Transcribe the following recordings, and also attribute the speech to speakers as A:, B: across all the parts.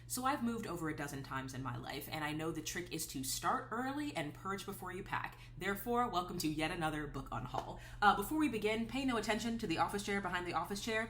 A: So I've moved over a dozen times in my life, and I know the trick is to start early and purge before you pack. Therefore, welcome to yet another book unhaul. Before we begin, pay no attention to the office chair behind the office chair.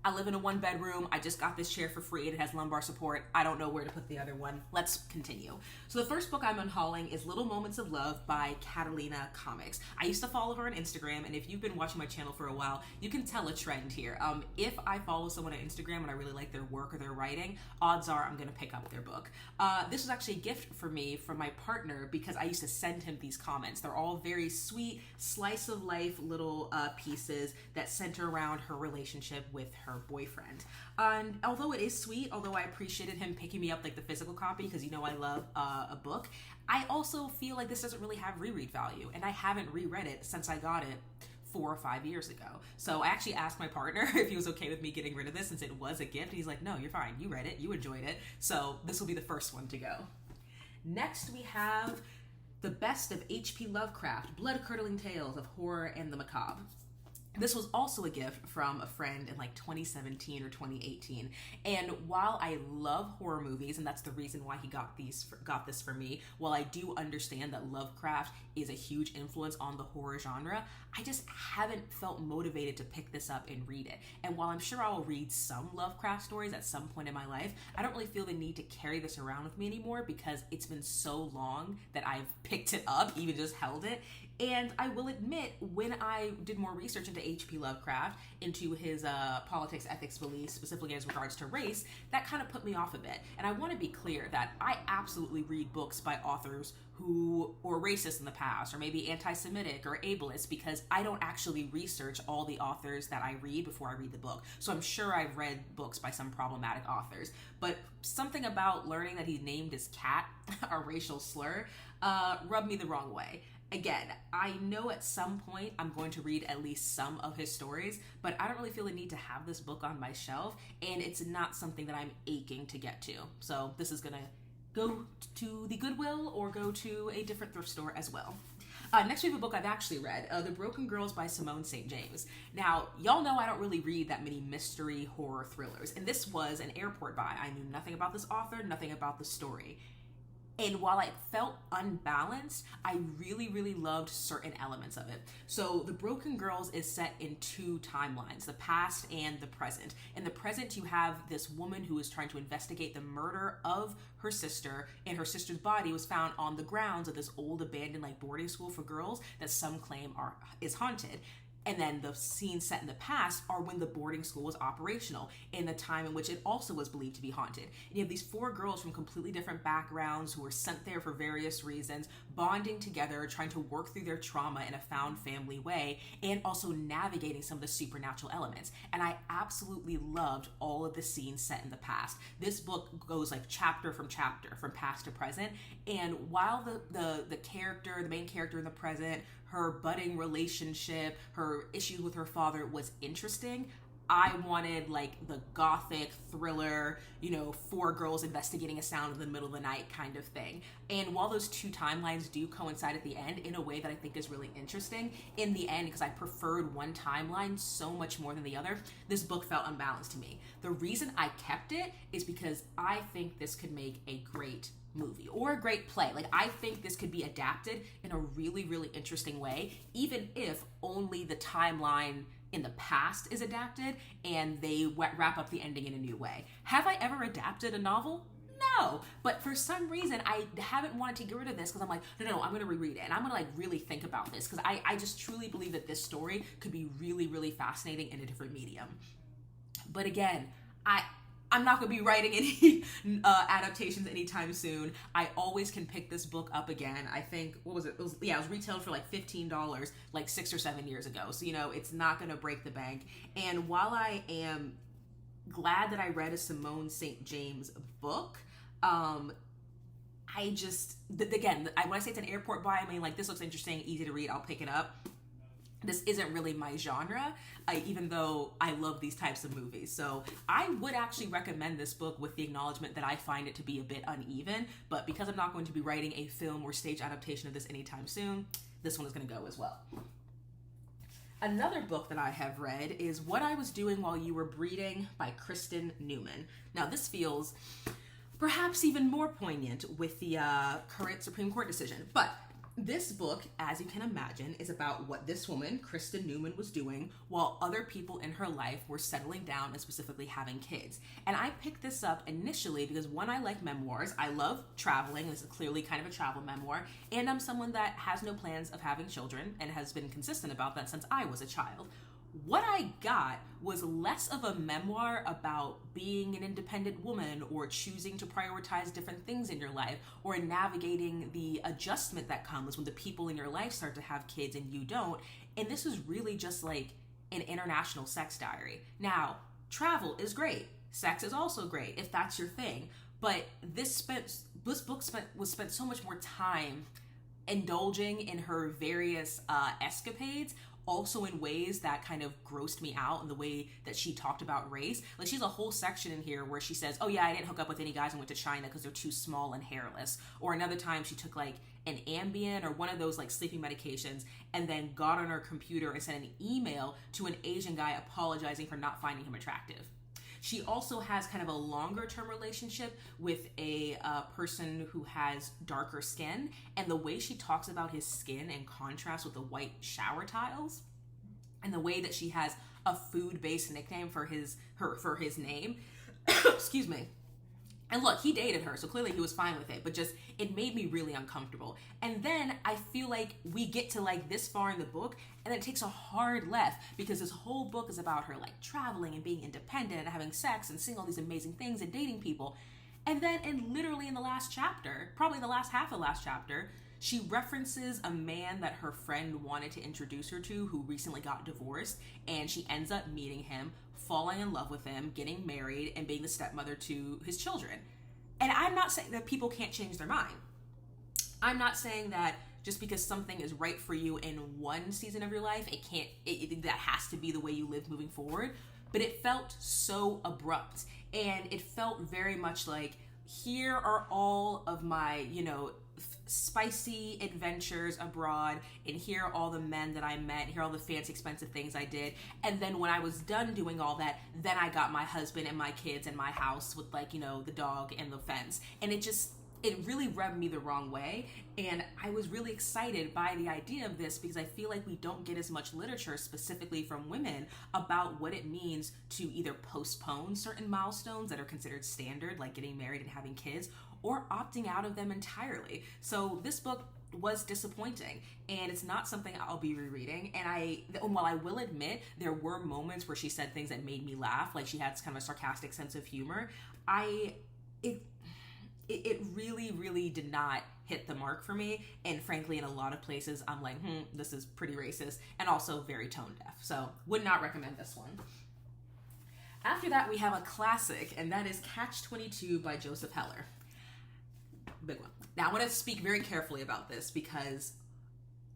A: I live in a one-bedroom. I just got this chair for free. It has lumbar support. I don't know where to put the other one. Let's continue. So the first book I'm unhauling is Little Moments of Love by Catalina Comics. I used to follow her on Instagram, and if you've been watching my channel for a while, you can tell a trend here. If I follow someone on Instagram and I really like their work or their writing, odds are I'm going to pick up their book. This was actually a gift for me from my partner because I used to send him these comments. They're all very sweet, slice-of-life little pieces that center around her relationship with her boyfriend. And although it is sweet, although I appreciated him picking me up like the physical copy because you know I love a book, I also feel like this doesn't really have reread value, and I haven't reread it since I got it 4 or 5 years ago. So I actually asked my partner if he was okay with me getting rid of this since it was a gift, and he's like, no, you're fine, you read it, you enjoyed it, so this will be the first one to go. Next we have The Best of HP Lovecraft, Blood-Curdling Tales of Horror and the Macabre. This was also a gift from a friend in like 2017 or 2018. And while I love horror movies, and that's the reason why he got this for me, while I do understand that Lovecraft is a huge influence on the horror genre, I just haven't felt motivated to pick this up and read it. And while I'm sure I'll read some Lovecraft stories at some point in my life, I don't really feel the need to carry this around with me anymore because it's been so long that I've picked it up, even just held it. And I will admit, when I did more research into H.P. Lovecraft, into his politics, ethics, beliefs, specifically as regards to race, that kind of put me off a bit. And I want to be clear that I absolutely read books by authors who were racist in the past, or maybe anti-Semitic or ableist, because I don't actually research all the authors that I read before I read the book. So I'm sure I've read books by some problematic authors. But something about learning that he named his cat a racial slur rubbed me the wrong way. Again, I know at some point I'm going to read at least some of his stories, but I don't really feel the need to have this book on my shelf, and it's not something that I'm aching to get to. So this is going to go to the Goodwill or go to a different thrift store as well. Next we have a book I've actually read, The Broken Girls by Simone St. James. Now, y'all know I don't really read that many mystery horror thrillers, and this was an airport buy. I knew nothing about this author, nothing about the story. And while it felt unbalanced, I really, really loved certain elements of it. So The Broken Girls is set in 2 timelines, the past and the present. In the present, you have this woman who is trying to investigate the murder of her sister, and her sister's body was found on the grounds of this old abandoned like boarding school for girls that some claim is haunted. And then the scenes set in the past are when the boarding school was operational, in the time in which it also was believed to be haunted. And you have these 4 girls from completely different backgrounds who were sent there for various reasons, bonding together, trying to work through their trauma in a found family way, and also navigating some of the supernatural elements. And I absolutely loved all of the scenes set in the past. This book goes like chapter, from past to present. And while the main character in the present, her budding relationship, her issues with her father was interesting, I wanted like the gothic thriller, 4 girls investigating a sound in the middle of the night kind of thing. And while those 2 timelines do coincide at the end in a way that I think is really interesting, in the end, because I preferred one timeline so much more than the other, this book felt unbalanced to me. The reason I kept it is because I think this could make a great movie or a great play. Like, I think this could be adapted in a really, really interesting way, even if only the timeline in the past is adapted and they wrap up the ending in a new way. Have I ever adapted a novel? No, but for some reason I haven't wanted to get rid of this because I'm like, no, I'm going to reread it and I'm going to like really think about this because I just truly believe that this story could be really, really fascinating in a different medium. But again, I'm not going to be writing any adaptations anytime soon. I always can pick this book up again. I think, it was retailed for like $15 like 6 or 7 years ago. So, it's not going to break the bank. And while I am glad that I read a Simone St. James book, when I say it's an airport buy, I mean, like, this looks interesting, easy to read, I'll pick it up. This isn't really my genre, even though I love these types of movies. So I would actually recommend this book with the acknowledgement that I find it to be a bit uneven, but because I'm not going to be writing a film or stage adaptation of this anytime soon, this one is going to go as well. Another book that I have read is What I Was Doing While You Were Breeding by Kristin Newman. Now this feels perhaps even more poignant with the current Supreme Court decision. But this book, as you can imagine, is about what this woman, Kristin Newman, was doing while other people in her life were settling down and specifically having kids. And I picked this up initially because, one, I like memoirs. I love traveling. This is clearly kind of a travel memoir. And I'm someone that has no plans of having children and has been consistent about that since I was a child. What I got was less of a memoir about being an independent woman or choosing to prioritize different things in your life or navigating the adjustment that comes when the people in your life start to have kids and you don't. And this was really just like an international sex diary. Now, travel is great. Sex is also great if that's your thing. But this book was spent so much more time indulging in her various escapades, also in ways that kind of grossed me out in the way that she talked about race. Like, she's a whole section in here where she says, oh yeah, I didn't hook up with any guys and went to China because they're too small and hairless. Or another time she took like an Ambien or one of those like sleeping medications and then got on her computer and sent an email to an Asian guy apologizing for not finding him attractive. She also has kind of a longer term relationship with a person who has darker skin, and the way she talks about his skin in contrast with the white shower tiles, and the way that she has a food-based nickname for his name. Excuse me. And look, he dated her, so clearly he was fine with it, but just, it made me really uncomfortable. And then I feel like we get to like this far in the book, and then it takes a hard left, because this whole book is about her like traveling and being independent and having sex and seeing all these amazing things and dating people. And then literally in the last chapter, probably the last half of the last chapter, she references a man that her friend wanted to introduce her to who recently got divorced, and she ends up meeting him, falling in love with him, getting married, and being the stepmother to his children. And I'm not saying that people can't change their mind. I'm not saying that just because something is right for you in one season of your life, that has to be the way you live moving forward. But it felt so abrupt, and it felt very much like, here are all of my, spicy adventures abroad, and here are all the men that I met, here are all the fancy expensive things I did, and then when I was done doing all that, then I got my husband and my kids and my house with the dog and the fence. And it really rubbed me the wrong way, and I was really excited by the idea of this because I feel like we don't get as much literature specifically from women about what it means to either postpone certain milestones that are considered standard, like getting married and having kids, or opting out of them entirely. So this book was disappointing, and it's not something I'll be rereading. And while I will admit there were moments where she said things that made me laugh, like she had kind of a sarcastic sense of humor, it really, really did not hit the mark for me. And frankly, in a lot of places, I'm like, this is pretty racist and also very tone deaf. So would not recommend this one. After that, we have a classic, and that is Catch-22 by Joseph Heller. Big one. Now, I want to speak very carefully about this because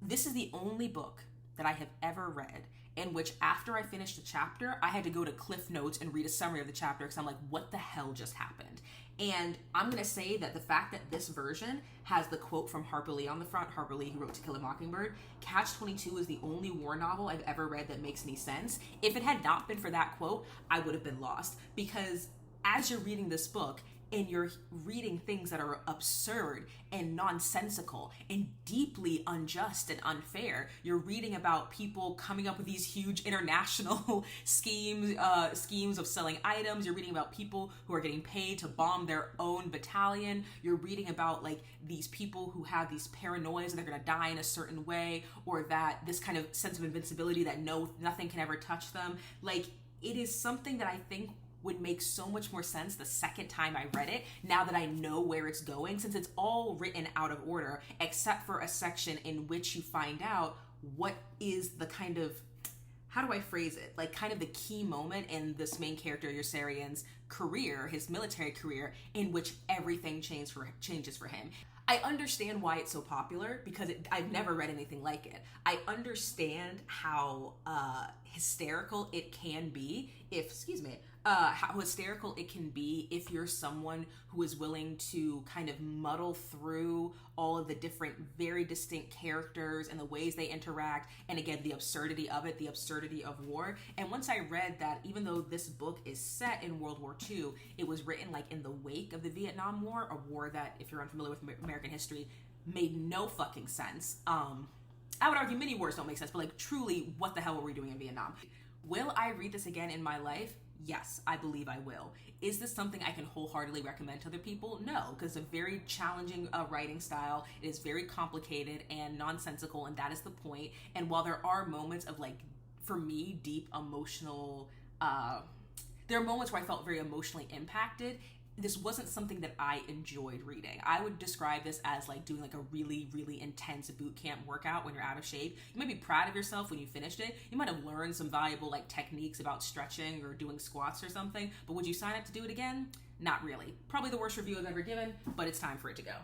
A: this is the only book that I have ever read in which, after I finished a chapter, I had to go to Cliff Notes and read a summary of the chapter because I'm like, what the hell just happened? And I'm going to say that the fact that this version has the quote from Harper Lee on the front, Harper Lee who wrote To Kill a Mockingbird, Catch-22 is the only war novel I've ever read that makes any sense. If it had not been for that quote, I would have been lost, because as you're reading this book, and you're reading things that are absurd and nonsensical and deeply unjust and unfair. You're reading about people coming up with these huge international schemes of selling items. You're reading about people who are getting paid to bomb their own battalion. You're reading about like these people who have these paranoias that they're going to die in a certain way, or that this kind of sense of invincibility that nothing can ever touch them. Like, it is something that I think would make so much more sense the second time I read it, now that I know where it's going, since it's all written out of order, except for a section in which you find out what is the kind of, how do I phrase it? Like, kind of the key moment in this main character, Yossarian's career, his military career, in which everything changes for him. I understand why it's so popular, because I've never read anything like it. I understand how hysterical it can be if, how hysterical it can be if you're someone who is willing to kind of muddle through all of the different, very distinct characters and the ways they interact, and again, the absurdity of it, the absurdity of war. And once I read that, even though this book is set in World War II, it was written like in the wake of the Vietnam War, a war that, if you're unfamiliar with American history, made no fucking sense. I would argue many wars don't make sense, but like truly, what the hell were we doing in Vietnam? Will I read this again in my life? Yes, I believe I will. Is this something I can wholeheartedly recommend to other people? No, because it's a very challenging writing style. It is very complicated and nonsensical, and that is the point. And while there are moments of like, for me, deep emotional, there are moments where I felt very emotionally impacted. This wasn't something that I enjoyed reading. I would describe this as like doing like a really, really intense boot camp workout when you're out of shape. You might be proud of yourself when you finished it. You might have learned some valuable like techniques about stretching or doing squats or something, but would you sign up to do it again? Not really. Probably the worst review I've ever given, but it's time for it to go.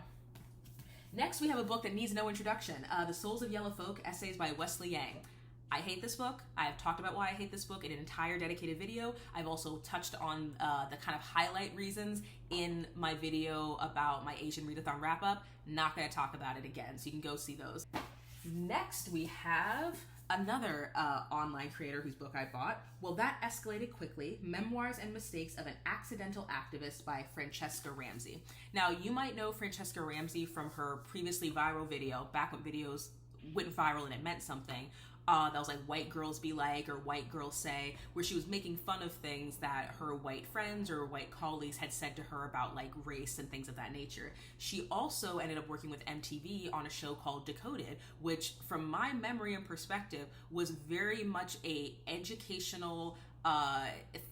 A: Next, we have a book that needs no introduction. The Souls of Yellow Folk, Essays by Wesley Yang. I hate this book. I have talked about why I hate this book in an entire dedicated video. I've also touched on the kind of highlight reasons in my video about my Asian readathon wrap-up. Not going to talk about it again, so you can go see those. Next, we have another online creator whose book I bought. Well, that escalated quickly. Memoirs and Mistakes of an Accidental Activist by Franchesca Ramsey. Now, you might know Franchesca Ramsey from her previously viral video, back when videos went viral and it meant something. That was like White Girls Be Like or White Girls Say, where she was making fun of things that her white friends or white colleagues had said to her about like race and things of that nature. She also ended up working with MTV on a show called Decoded, which from my memory and perspective was very much a educational,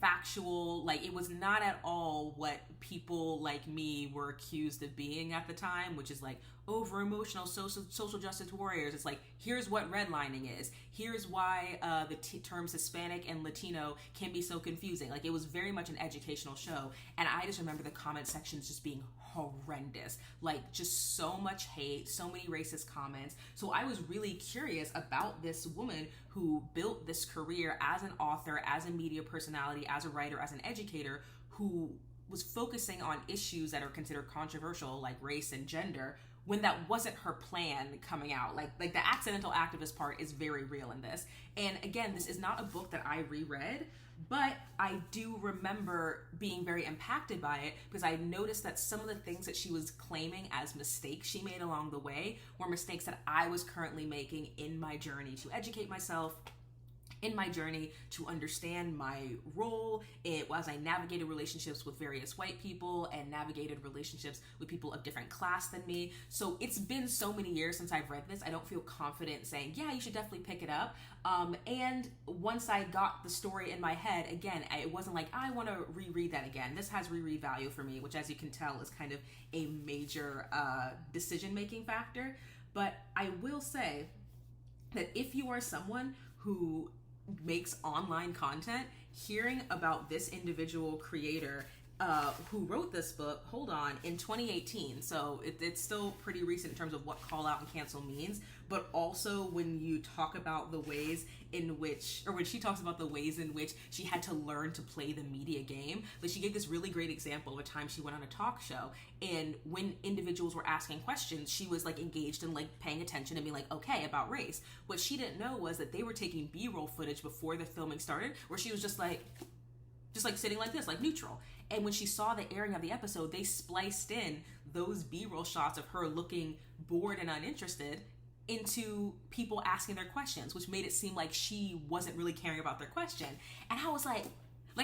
A: factual, like it was not at all what people like me were accused of being at the time, which is like over emotional social justice warriors. It's like, here's what redlining is, here's why the terms Hispanic and Latino can be so confusing. Like, it was very much an educational show, and I just remember the comment sections just being horrendous, like just so much hate, so many racist comments. So I was really curious about this woman who built this career as an author, as a media personality, as a writer, as an educator, who was focusing on issues that are considered controversial, like race and gender, when that wasn't her plan coming out. Like the accidental activist part is very real in this. And again, this is not a book that I reread, but I do remember being very impacted by it because I noticed that some of the things that she was claiming as mistakes she made along the way were mistakes that I was currently making in my journey to educate myself, in my journey to understand my role as I navigated relationships with various white people and navigated relationships with people of different class than me. So it's been so many years since I've read this, I don't feel confident saying, yeah, you should definitely pick it up. And once I got the story in my head, again, it wasn't like, I want to reread that again. This has reread value for me, which, as you can tell, is kind of a major decision-making factor. But I will say that if you are someone who makes online content, hearing about this individual creator who wrote this book, in 2018, so it's still pretty recent in terms of what call out and cancel means, but also when you talk about the ways in which, or when she talks about the ways in which she had to learn to play the media game. But she gave this really great example of a time she went on a talk show, and when individuals were asking questions, she was like engaged in like paying attention and being like, okay, about race. What she didn't know was that they were taking B-roll footage before the filming started, where she was just like sitting like this, like neutral. And when she saw the airing of the episode, they spliced in those B-roll shots of her looking bored and uninterested into people asking their questions, which made it seem like she wasn't really caring about their question. And I was like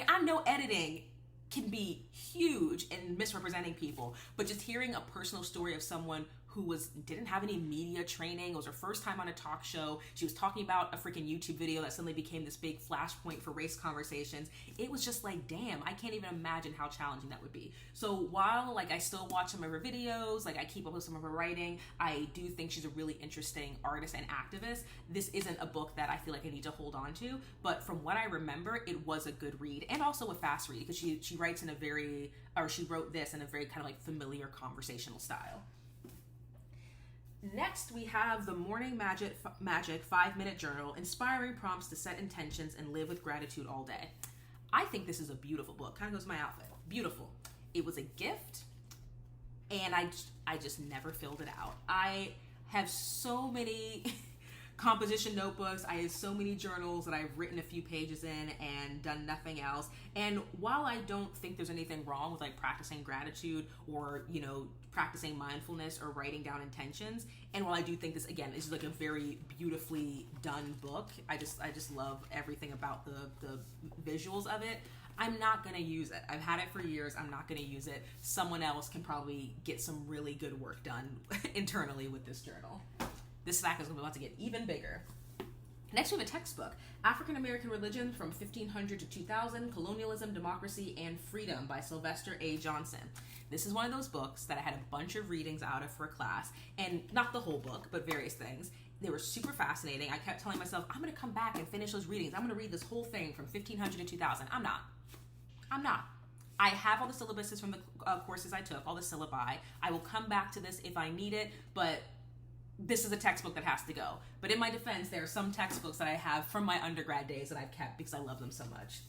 A: I know editing can be huge in misrepresenting people, but just hearing a personal story of someone who didn't have any media training, it was her first time on a talk show, she was talking about a freaking YouTube video that suddenly became this big flashpoint for race conversations. It was just like, damn, I can't even imagine how challenging that would be. So while I still watch some of her videos, I keep up with some of her writing, I do think she's a really interesting artist and activist. This isn't a book that I feel like I need to hold on to, but from what I remember, it was a good read, and also a fast read, because she wrote this in a very kind of familiar conversational style. Next, we have the Morning Magic 5-Minute Journal, Inspiring Prompts to Set Intentions and Live with Gratitude All Day. I think this is a beautiful book. Kind of goes with my outfit. Beautiful. It was a gift, and I just never filled it out. I have so many composition notebooks. I have so many journals that I've written a few pages in and done nothing else. And while I don't think there's anything wrong with like practicing gratitude or, you know, practicing mindfulness or writing down intentions, and while I do think this, again, is like a very beautifully done book, I just love everything about the visuals of it, I'm not going to use it. I've had it for years. I'm not going to use it. Someone else can probably get some really good work done internally with this journal. This stack is about to get even bigger. Next, we have a textbook, African American Religion from 1500 to 2000, Colonialism, Democracy, and Freedom by Sylvester A. Johnson. This is one of those books that I had a bunch of readings out of for a class, and not the whole book, but various things. They were super fascinating. I kept telling myself, I'm going to come back and finish those readings. I'm going to read this whole thing from 1500 to 2000. I'm not. I have all the syllabuses from the courses I took, all the syllabi. I will come back to this if I need it, but this is a textbook that has to go. But in my defense, there are some textbooks that I have from my undergrad days that I've kept because I love them so much.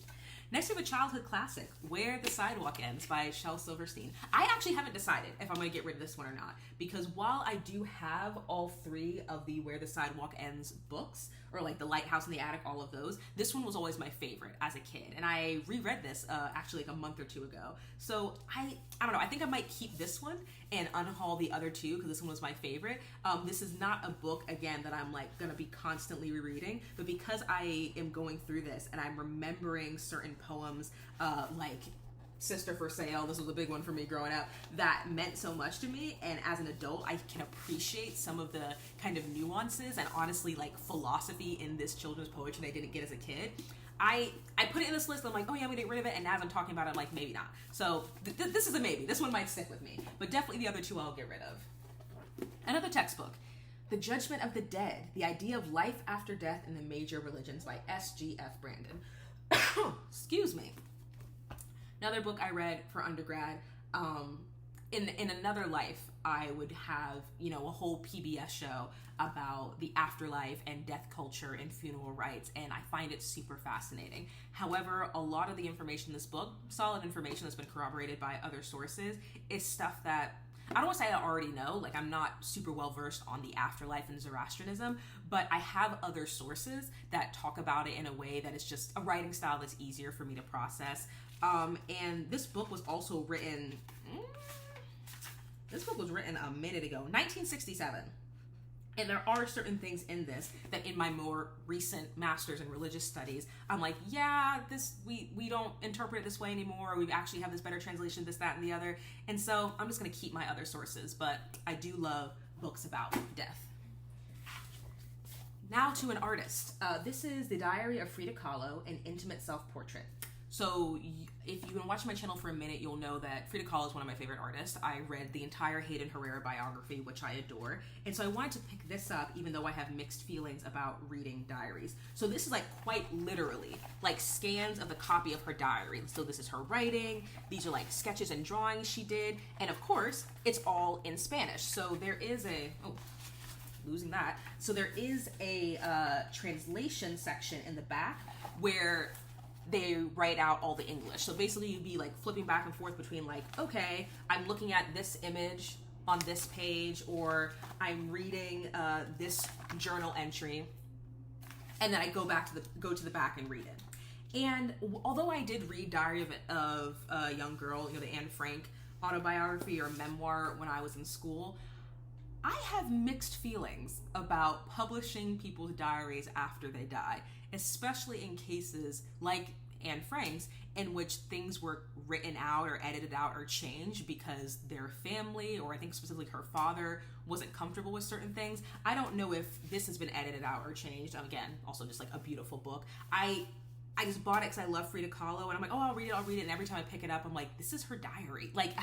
A: Next, we have a childhood classic, Where the Sidewalk Ends by Shel Silverstein. I actually haven't decided if I'm going to get rid of this one or not, because while I do have all three of the Where the Sidewalk Ends books, or like The Lighthouse in the Attic, all of those, this one was always my favorite as a kid. And I reread this actually like a month or two ago. So I don't know, I think I might keep this one and unhaul the other two because this one was my favorite. This is not a book, again, that I'm like going to be constantly rereading, but because I am going through this and I'm remembering certain poems like Sister for Sale, this was a big one for me growing up, that meant so much to me, and as an adult I can appreciate some of the kind of nuances and honestly like philosophy in this children's poetry that I didn't get as a kid. I put it in this list and I'm like, oh yeah, I'm gonna get rid of it, and as I'm talking about it I'm like, maybe not. So this is a maybe. This one might stick with me, but definitely the other two I'll get rid of. Another textbook, The Judgement of the Dead, The Idea of Life After Death in the Major Religions by S.G.F. Brandon. Excuse me. Another book I read for undergrad. In another life, I would have, you know, a whole PBS show about the afterlife and death culture and funeral rites, and I find it super fascinating. However, a lot of the information in this book, solid information that's been corroborated by other sources, is stuff that I don't want to say I already know, like I'm not super well versed on the afterlife and Zoroastrianism, but I have other sources that talk about it in a way that is just a writing style that's easier for me to process. And this book was also written, a minute ago, 1967. And there are certain things in this that in my more recent master's in religious studies, I'm like, yeah, we don't interpret it this way anymore. We actually have this better translation, this, that, and the other. And so I'm just going to keep my other sources, but I do love books about death. Now to an artist. This is The Diary of Frida Kahlo, an intimate self-portrait. So if you've been watching my channel for a minute, you'll know that Frida Kahlo is one of my favorite artists. I read the entire Hayden Herrera biography, which I adore. And so I wanted to pick this up, even though I have mixed feelings about reading diaries. So this is like quite literally like scans of the copy of her diary. So this is her writing. These are like sketches and drawings she did. And of course, it's all in Spanish. So there is a translation section in the back where they write out all the English. So basically you'd be like flipping back and forth between like, okay, I'm looking at this image on this page, or I'm reading this journal entry, and then I go to the back and read it. And although I did read Diary of a Young Girl, you know, the Anne Frank autobiography or memoir when I was in school, I have mixed feelings about publishing people's diaries after they die, especially in cases like Anne Frank's, in which things were written out or edited out or changed because their family, or I think specifically her father, wasn't comfortable with certain things. I don't know if this has been edited out or changed. Again, also just like a beautiful book. I just bought it because I love Frida Kahlo, and I'm like, oh, I'll read it. And every time I pick it up, I'm like, this is her diary. Like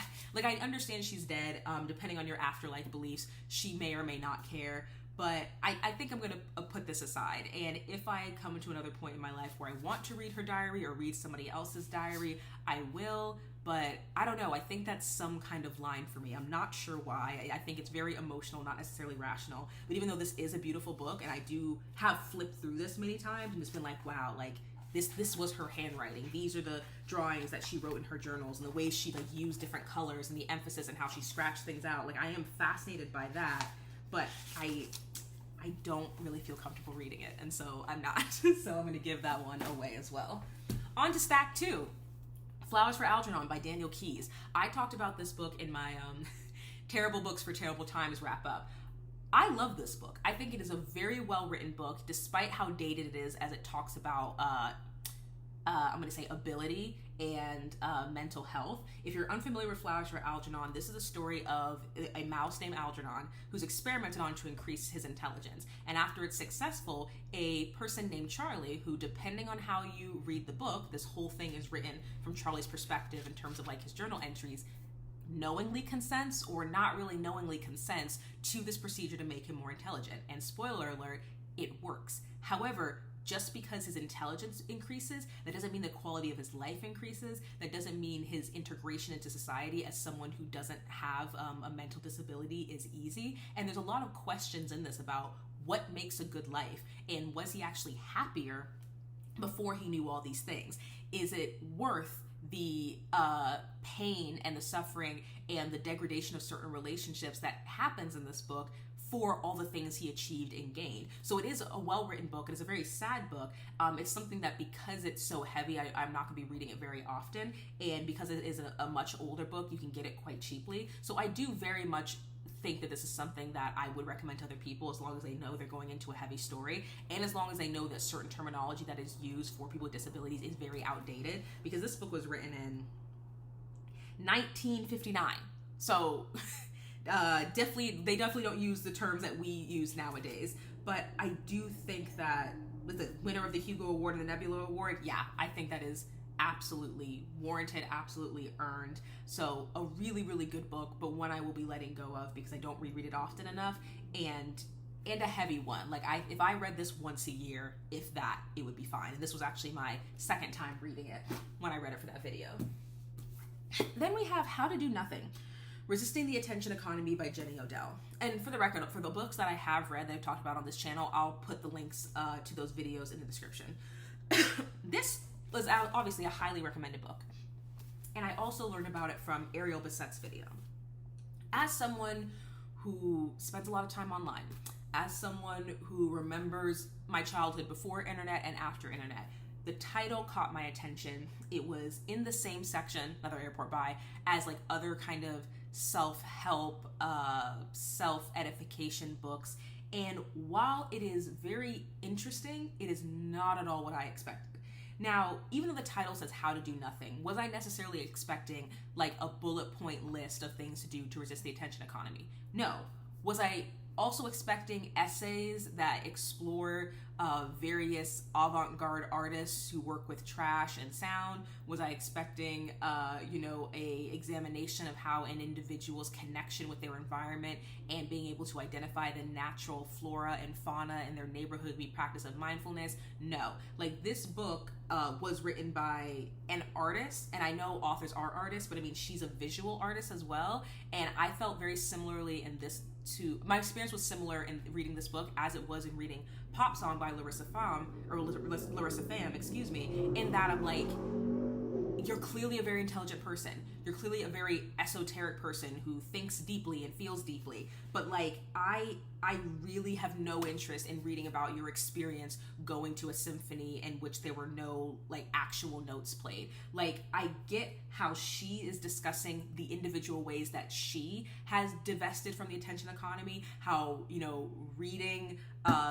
A: I understand she's dead. Depending on your afterlife beliefs, she may or may not care. But I think I'm going to put this aside. And if I come to another point in my life where I want to read her diary or read somebody else's diary, I will. But I don't know. I think that's some kind of line for me. I'm not sure why. I think it's very emotional, not necessarily rational. But even though this is a beautiful book, and I do have flipped through this many times and just been like, wow, like this was her handwriting. These are the drawings that she wrote in her journals, and the way she like used different colors and the emphasis and how she scratched things out. Like, I am fascinated by that, but I don't really feel comfortable reading it, and so I'm not. So I'm going to give that one away as well. On to stack 2. Flowers for Algernon by Daniel Keyes. I talked about this book in my Terrible Books for Terrible Times wrap up. I love this book. I think it is a very well written book, despite how dated it is, as it talks about I'm going to say ability and mental health. If you're unfamiliar with Flowers for Algernon, this is a story of a mouse named Algernon who's experimented on to increase his intelligence. And after it's successful, a person named Charlie, who, depending on how you read the book, this whole thing is written from Charlie's perspective in terms of like his journal entries, knowingly consents or not really knowingly consents to this procedure to make him more intelligent. And spoiler alert, it works. However, just because his intelligence increases, that doesn't mean the quality of his life increases. That doesn't mean his integration into society as someone who doesn't have a mental disability is easy. And there's a lot of questions in this about what makes a good life, and was he actually happier before he knew all these things? Is it worth the pain and the suffering and the degradation of certain relationships that happens in this book for all the things he achieved and gained? So it is a well-written book. It is a very sad book. It's something that, because it's so heavy, I'm not going to be reading it very often, and because it is a much older book, you can get it quite cheaply. So I do very much think that this is something that I would recommend to other people, as long as they know they're going into a heavy story, and as long as they know that certain terminology that is used for people with disabilities is very outdated, because this book was written in 1959. So they definitely don't use the terms that we use nowadays. But I do think that with the winner of the Hugo Award and the Nebula Award, yeah, I think that is absolutely warranted, absolutely earned. So a really, really good book, but one I will be letting go of because I don't reread it often enough, and a heavy one. Like, if I read this once a year, if that, it would be fine. And this was actually my second time reading it when I read it for that video. Then we have How to Do Nothing, Resisting the Attention Economy by Jenny Odell. And for the record, for the books that I have read that I've talked about on this channel, I'll put the links to those videos in the description. This was obviously a highly recommended book, and I also learned about it from Ariel Bassett's video. As someone who spends a lot of time online, as someone who remembers my childhood before internet and after internet, the title caught my attention. It was in the same section, another airport by, as like other kind of self-help, self-edification books. And while it is very interesting, it is not at all what I expected. Now, even though the title says How to Do Nothing, was I necessarily expecting like a bullet point list of things to do to resist the attention economy? No. Was I also expecting essays that explore various avant-garde artists who work with trash and sound? Was I expecting, a examination of how an individual's connection with their environment and being able to identify the natural flora and fauna in their neighborhood be practice of mindfulness? No. Like, this book was written by an artist, and I know authors are artists, but I mean, she's a visual artist as well, and I felt very similarly in this my experience was similar in reading this book as it was in reading Pop Song by Larissa Pham, in that I'm like, you're clearly a very intelligent person. You're clearly a very esoteric person who thinks deeply and feels deeply. But like, I really have no interest in reading about your experience going to a symphony in which there were no like actual notes played. Like, I get how she is discussing the individual ways that she has divested from the attention economy, how, reading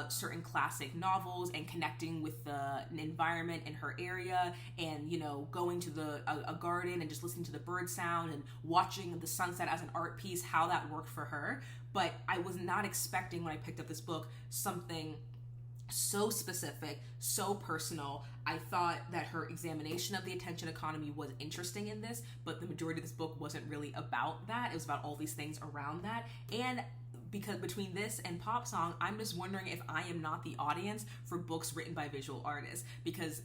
A: certain classic novels and connecting with the environment in her area, and going to a garden and just listening to the bird sound and watching the sunset as an art piece, how that worked for her. But I was not expecting, when I picked up this book, something so specific, so personal. I thought that her examination of the attention economy was interesting in this, but the majority of this book wasn't really about that. It was about all these things around that. And because between this and Pop Song, I'm just wondering if I am not the audience for books written by visual artists, because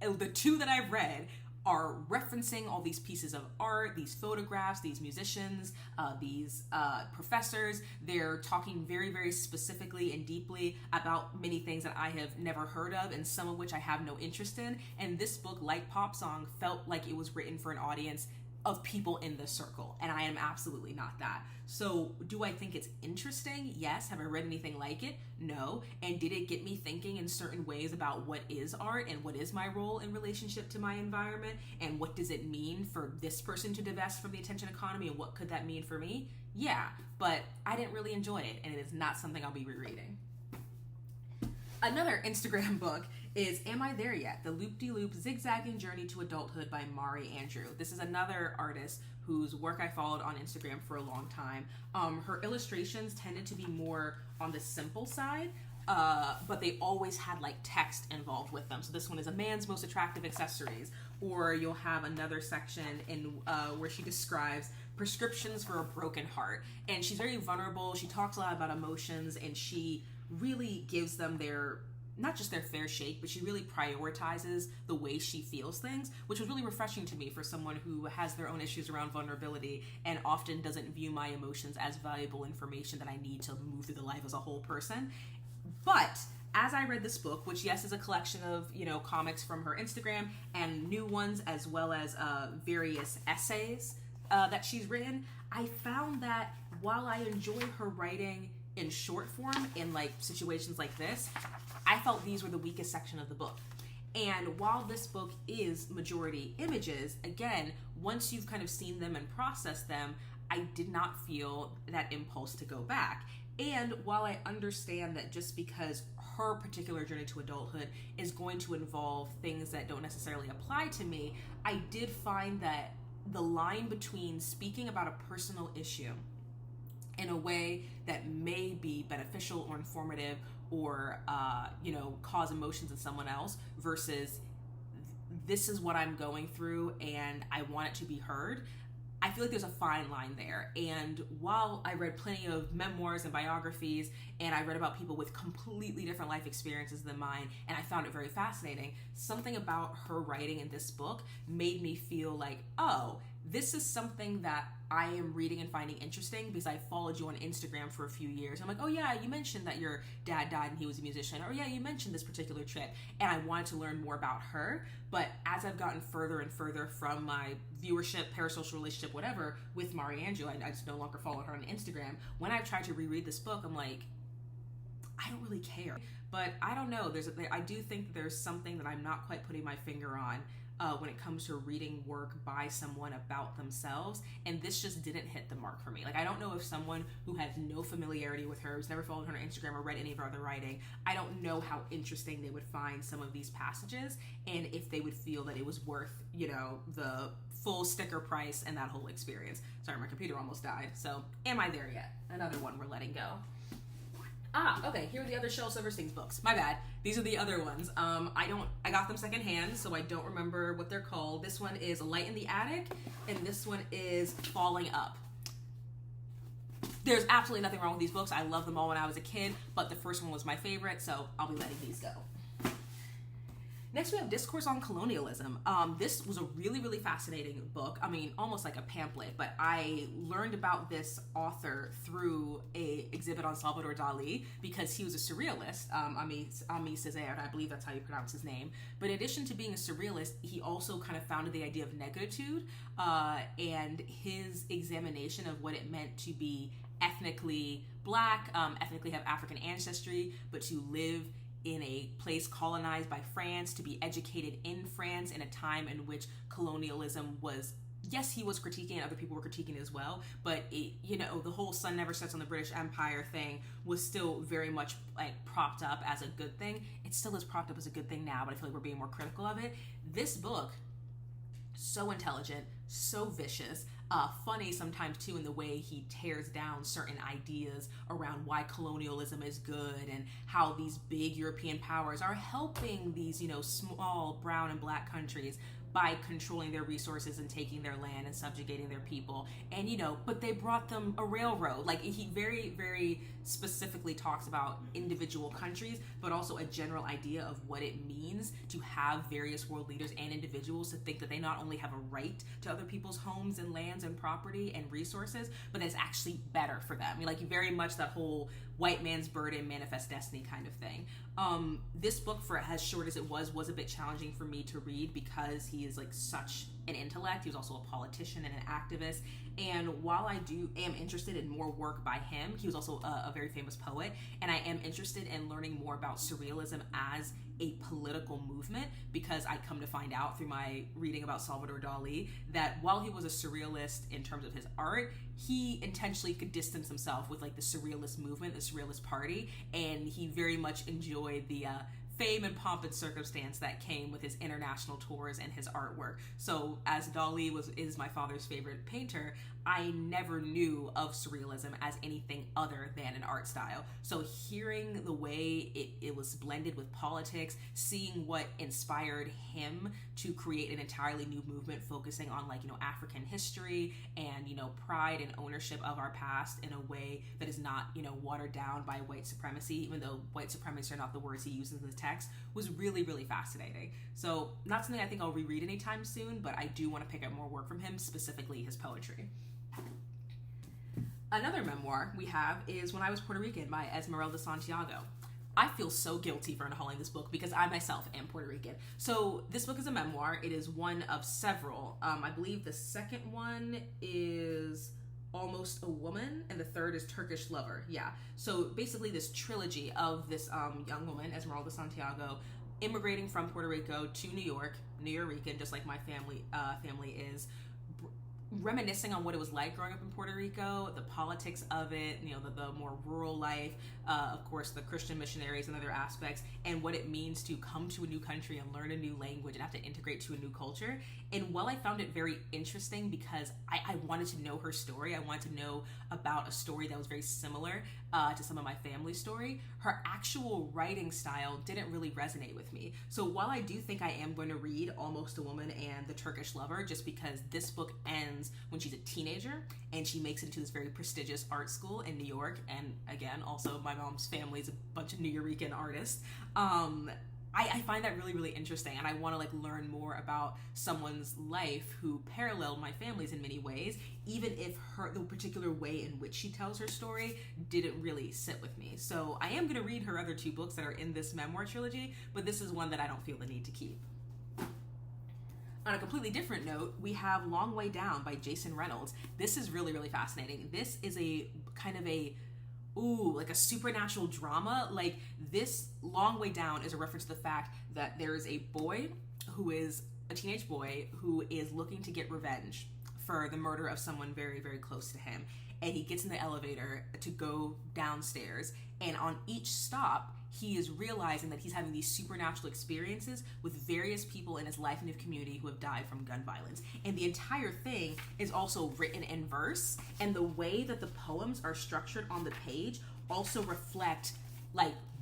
A: the two that I've read are referencing all these pieces of art, these photographs, these musicians, these professors. They're talking very, very specifically and deeply about many things that I have never heard of, and some of which I have no interest in. And this book, like Pop Song, felt like it was written for an audience of people in the circle, and I am absolutely not that. So do I think it's interesting? Yes. Have I read anything like it? No. And did it get me thinking in certain ways about what is art and what is my role in relationship to my environment, and what does it mean for this person to divest from the attention economy, and what could that mean for me? Yeah, but I didn't really enjoy it, and it is not something I'll be rereading. Another Instagram book is Am I There Yet? The Loop-de-Loop Zigzagging Journey to Adulthood by Mari Andrew. This is another artist whose work I followed on Instagram for a long time. Her illustrations tended to be more on the simple side, but they always had like text involved with them. So this one is a man's most attractive accessories, or you'll have another section in where she describes prescriptions for a broken heart. And she's very vulnerable. She talks a lot about emotions, and she really gives them their, not just their fair shake, but she really prioritizes the way she feels things, which was really refreshing to me for someone who has their own issues around vulnerability and often doesn't view my emotions as valuable information that I need to move through the life as a whole person. But as I read this book, which yes is a collection of, comics from her Instagram and new ones, as well as various essays that she's written, I found that while I enjoy her writing in short form in like situations like this, I felt these were the weakest section of the book. And while this book is majority images, again, once you've kind of seen them and processed them, I did not feel that impulse to go back. And while I understand that just because her particular journey to adulthood is going to involve things that don't necessarily apply to me, I did find that the line between speaking about a personal issue in a way that may be beneficial or informative or, cause emotions in someone else versus this is what I'm going through and I want it to be heard, I feel like there's a fine line there. And while I read plenty of memoirs and biographies, and I read about people with completely different life experiences than mine, and I found it very fascinating, something about her writing in this book made me feel like, oh, this is something that I am reading and finding interesting because I followed you on Instagram for a few years. I'm like, oh yeah, you mentioned that your dad died and he was a musician. Or yeah, you mentioned this particular trip. And I wanted to learn more about her. But as I've gotten further and further from my viewership, parasocial relationship, whatever, with Mari Andrew, I just no longer follow her on Instagram. When I've tried to reread this book, I'm like, I don't really care. But I don't know. I do think that there's something that I'm not quite putting my finger on when it comes to reading work by someone about themselves, and this just didn't hit the mark for me. Like, I don't know if someone who has no familiarity with her, who's never followed her on Instagram or read any of her other writing, I don't know how interesting they would find some of these passages, and if they would feel that it was worth, the full sticker price and that whole experience. Sorry, my computer almost died. So, Am I There Yet? Another one we're letting go. Okay, here are the other Shel Silverstein's books. My bad. These are the other ones. I got them secondhand, so I don't remember what they're called. This one is Light in the Attic, and this one is Falling Up. There's absolutely nothing wrong with these books. I loved them all when I was a kid, but the first one was my favorite, so I'll be letting these go. Next, we have Discourse on Colonialism. This was a really, really fascinating book. I mean, almost like a pamphlet, but I learned about this author through a exhibit on Salvador Dali because he was a surrealist, Aimé Césaire, I believe that's how you pronounce his name. But in addition to being a surrealist, he also kind of founded the idea of negritude, and his examination of what it meant to be ethnically black, ethnically have African ancestry, but to live in a place colonized by France, to be educated in France in a time in which colonialism was, yes, he was critiquing and other people were critiquing as well, but the whole sun never sets on the British Empire thing was still very much like propped up as a good thing. It still is propped up as a good thing now, but I feel like we're being more critical of it. This book, so intelligent, so vicious, funny sometimes too in the way he tears down certain ideas around why colonialism is good and how these big European powers are helping these, small brown and black countries by controlling their resources and taking their land and subjugating their people. And, but they brought them a railroad. Like, he very, very specifically talks about individual countries, but also a general idea of what it means to have various world leaders and individuals to think that they not only have a right to other people's homes and lands and property and resources, but it's actually better for them. Like, very much that whole white man's burden, manifest destiny kind of thing. This book, for as short as it was a bit challenging for me to read because he is like such an intellect. He was also a politician and an activist. And while I am interested in more work by him, he was also a very famous poet, and I am interested in learning more about surrealism as a political movement, because I come to find out through my reading about Salvador Dali that while he was a surrealist in terms of his art, he intentionally could distance himself with like the surrealist movement, the surrealist party, and he very much enjoyed the fame and pomp and circumstance that came with his international tours and his artwork. So as Dali is my father's favorite painter, I never knew of surrealism as anything other than an art style. So hearing the way it was blended with politics, seeing what inspired him to create an entirely new movement focusing on African history and, pride and ownership of our past in a way that is not, watered down by white supremacy, even though white supremacists are not the words he uses in the text, was really, really fascinating. So not something I think I'll reread anytime soon, but I do want to pick up more work from him, specifically his poetry. Another memoir we have is When I Was Puerto Rican by Esmerelda Santiago. I feel so guilty for unhauling this book because I myself am Puerto Rican. So this book is a memoir. It is one of several. I believe the second one is Almost a Woman, and the third is Turkish Lover. Yeah. So basically this trilogy of this young woman, Esmeralda Santiago, immigrating from Puerto Rico to New York, New Rican, just like my family is, reminiscing on what it was like growing up in Puerto Rico, the politics of it, the more rural life, of course, the Christian missionaries and other aspects, and what it means to come to a new country and learn a new language and have to integrate to a new culture. And while I found it very interesting because I wanted to know her story, I wanted to know about a story that was very similar to some of my family's story, her actual writing style didn't really resonate with me. So while I do think I am going to read Almost a Woman and The Turkish Lover, just because this book ends when she's a teenager and she makes it into this very prestigious art school in New York, and again, also my mom's family is a bunch of New Rican artists, I find that really, really interesting, and I want to learn more about someone's life who paralleled my family's in many ways, even if the particular way in which she tells her story didn't really sit with me. So I am going to read her other two books that are in this memoir trilogy, but this is one that I don't feel the need to keep. On a completely different note, we have Long Way Down by Jason Reynolds. This is really, really fascinating. This is a kind of a supernatural drama. This Long Way Down is a reference to the fact that there is a boy who is a teenage boy who is looking to get revenge for the murder of someone very, very close to him. And he gets in the elevator to go downstairs, and on each stop, he is realizing that he's having these supernatural experiences with various people in his life and his community who have died from gun violence. And the entire thing is also written in verse, and the way that the poems are structured on the page also reflect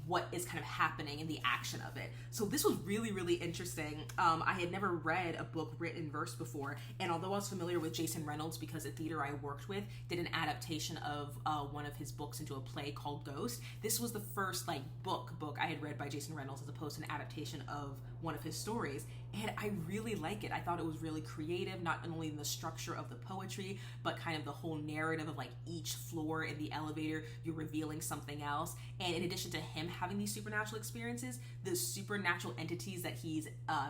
A: what is kind of happening in the action of it. So this was really, really interesting. I had never read a book written in verse before, and although I was familiar with Jason Reynolds because a theater I worked with did an adaptation of one of his books into a play called Ghost, this was the first book I had read by Jason Reynolds as opposed to an adaptation of one of his stories, and I really like it. I thought it was really creative, not only in the structure of the poetry, but kind of the whole narrative of each floor in the elevator, you're revealing something else. And in addition to him having these supernatural experiences, the supernatural entities that he's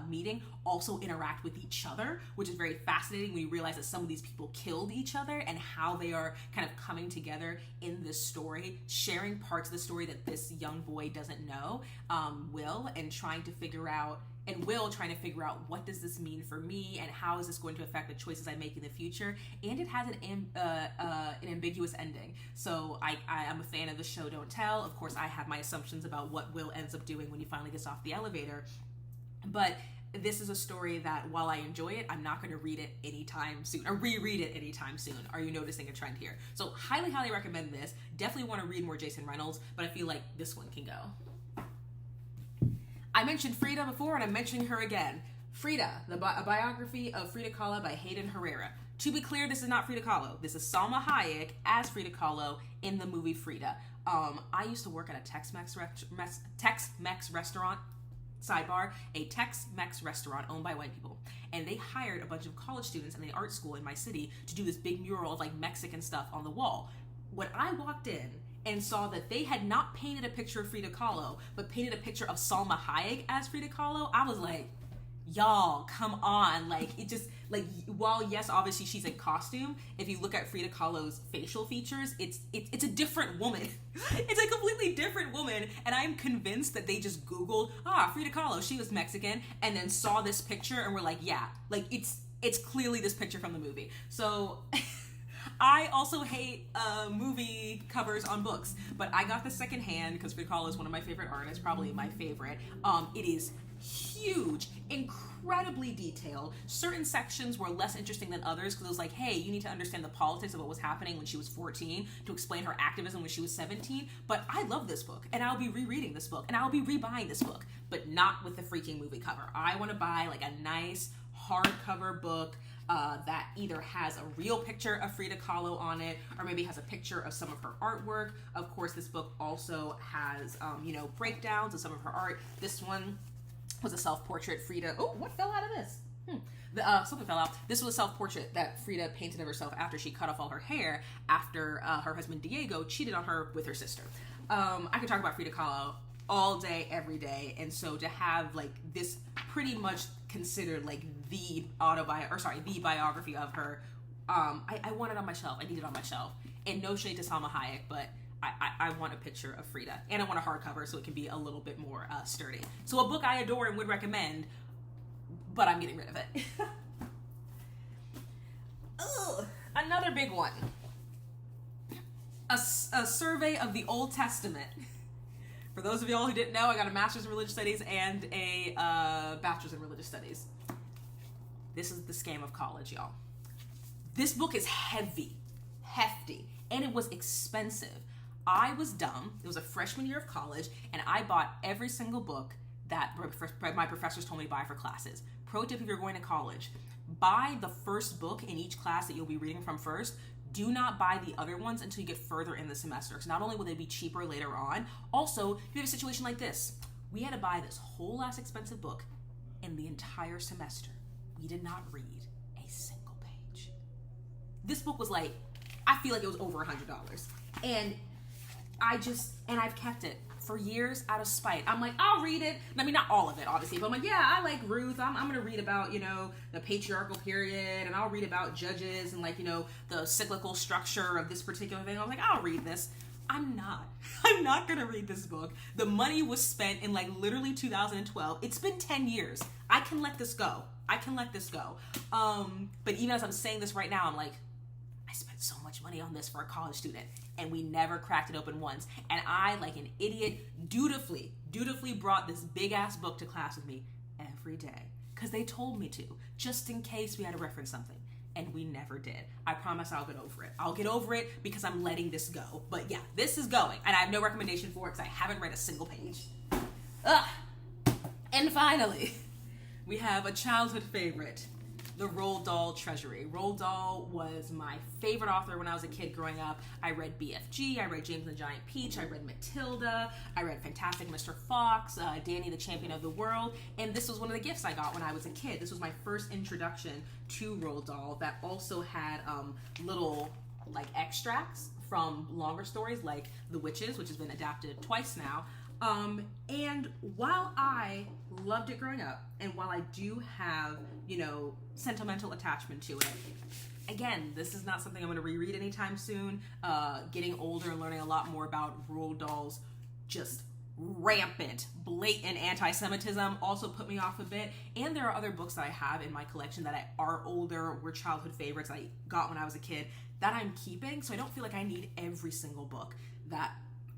A: meeting also interact with each other, which is very fascinating when you realize that some of these people killed each other and how they are kind of coming together in this story, sharing parts of the story that this young boy doesn't know, Will trying to figure out what does this mean for me and how is this going to affect the choices I make in the future. And it has an ambiguous ending. So I'm a fan of the show Don't Tell. Of course, I have my assumptions about what Will ends up doing when he finally gets off the elevator. But this is a story that, while I enjoy it, I'm not going to read it anytime soon, or reread it anytime soon. Are you noticing a trend here? So highly, highly recommend this. Definitely want to read more Jason Reynolds, but I feel like this one can go. I mentioned Frida before, and I'm mentioning her again. Frida, a biography of Frida Kahlo by Hayden Herrera. To be clear, this is not Frida Kahlo. This is Salma Hayek as Frida Kahlo in the movie Frida. I used to work at a Tex-Mex restaurant, sidebar, a Tex-Mex restaurant owned by white people. And they hired a bunch of college students in the art school in my city to do this big mural of like Mexican stuff on the wall. When I walked in and saw that they had not painted a picture of Frida Kahlo, but painted a picture of Salma Hayek as Frida Kahlo, I was like, y'all, come on. Like, it just, like, while yes, obviously she's in costume, if you look at Frida Kahlo's facial features, it's a different woman. It's a completely different woman, and I'm convinced that they just Googled, Frida Kahlo, she was Mexican, and then saw this picture and were like, yeah, like, it's clearly this picture from the movie. So I also hate movie covers on books, but I got the second hand because Frida Kahlo is one of my favorite artists, probably my favorite. It is huge, incredibly detailed. Certain sections were less interesting than others because it was like, hey, you need to understand the politics of what was happening when she was 14 to explain her activism when she was 17. But I love this book, and I'll be rereading this book, and I'll be rebuying this book, but not with the freaking movie cover. I want to buy like a nice hardcover book that either has a real picture of Frida Kahlo on it, or maybe has a picture of some of her artwork. Of course, this book also has, breakdowns of some of her art. This one was a self-portrait Frida. Oh, what fell out of this? Something fell out. This was a self-portrait that Frida painted of herself after she cut off all her hair after her husband Diego cheated on her with her sister. I could talk about Frida Kahlo all day, every day, and so to have like this pretty much considered like the biography of her, I want it on my shelf. I need it on my shelf. And no shade to Salma Hayek, but I want a picture of Frida, and I want a hardcover so it can be a little bit more sturdy. So a book I adore and would recommend, but I'm getting rid of it. Ugh, another big one. A survey of the Old Testament. For those of y'all who didn't know, I got a master's in religious studies and a bachelor's in religious studies. This is the scam of college, y'all. This book is hefty, and it was expensive. I was dumb. It was a freshman year of college, and I bought every single book that my professors told me to buy for classes. Pro tip if you're going to college, buy the first book in each class that you'll be reading from first. Do not buy the other ones until you get further in the semester, because not only will they be cheaper later on, also, if you have a situation like this, we had to buy this whole ass expensive book in the entire semester. We did not read a single page. This book was like, I feel like it was over $100. And I've kept it for years out of spite. I'm like, I'll read it. I mean, not all of it, obviously, but I'm like, yeah, I like Ruth. I'm going to read about, the patriarchal period, and I'll read about Judges and the cyclical structure of this particular thing. I was like, I'll read this. I'm not going to read this book. The money was spent in literally 2012. It's been 10 years. I can let this go. But even as I'm saying this right now, I'm like, I spent so much money on this for a college student, and we never cracked it open once. And I, like an idiot, dutifully brought this big ass book to class with me every day because they told me to, just in case we had to reference something. And we never did. I promise I'll get over it. I'll get over it because I'm letting this go. But yeah, this is going, and I have no recommendation for it because I haven't read a single page. Ugh. And finally, we have a childhood favorite, the Roald Dahl Treasury. Roald Dahl was my favorite author when I was a kid growing up. I read BFG, I read James and the Giant Peach, I read Matilda, I read Fantastic Mr. Fox, Danny the Champion of the World, and this was one of the gifts I got when I was a kid. This was my first introduction to Roald Dahl that also had little extracts from longer stories like The Witches, which has been adapted twice now. And while I loved it growing up, and while I do have, sentimental attachment to it, again, this is not something I'm going to reread anytime soon. Getting older and learning a lot more about Roald Dahl's just rampant, blatant anti-Semitism also put me off a bit. And there are other books that I have in my collection that are older, were childhood favorites I got when I was a kid that I'm keeping, so I don't feel like I need every single book that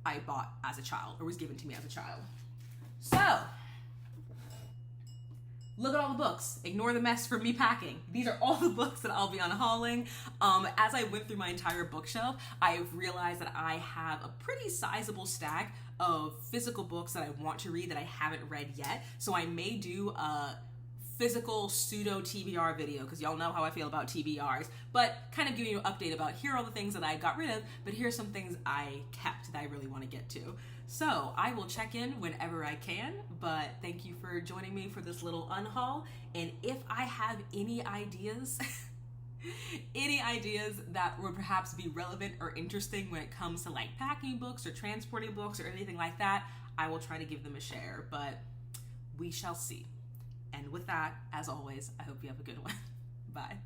A: I bought as a child or was given to me as a child. So, look at all the books. Ignore the mess from me packing. These are all the books that I'll be unhauling. As I went through my entire bookshelf, I've realized that I have a pretty sizable stack of physical books that I want to read that I haven't read yet. So I may do a physical pseudo TBR video, because y'all know how I feel about TBRs, but kind of giving you an update about here are all the things that I got rid of, but here's some things I kept that I really want to get to. So I will check in whenever I can, but thank you for joining me for this little unhaul. And if I have any ideas, any ideas that would perhaps be relevant or interesting when it comes to like packing books or transporting books or anything like that, I will try to give them a share, but we shall see. And with that, as always, I hope you have a good one. Bye.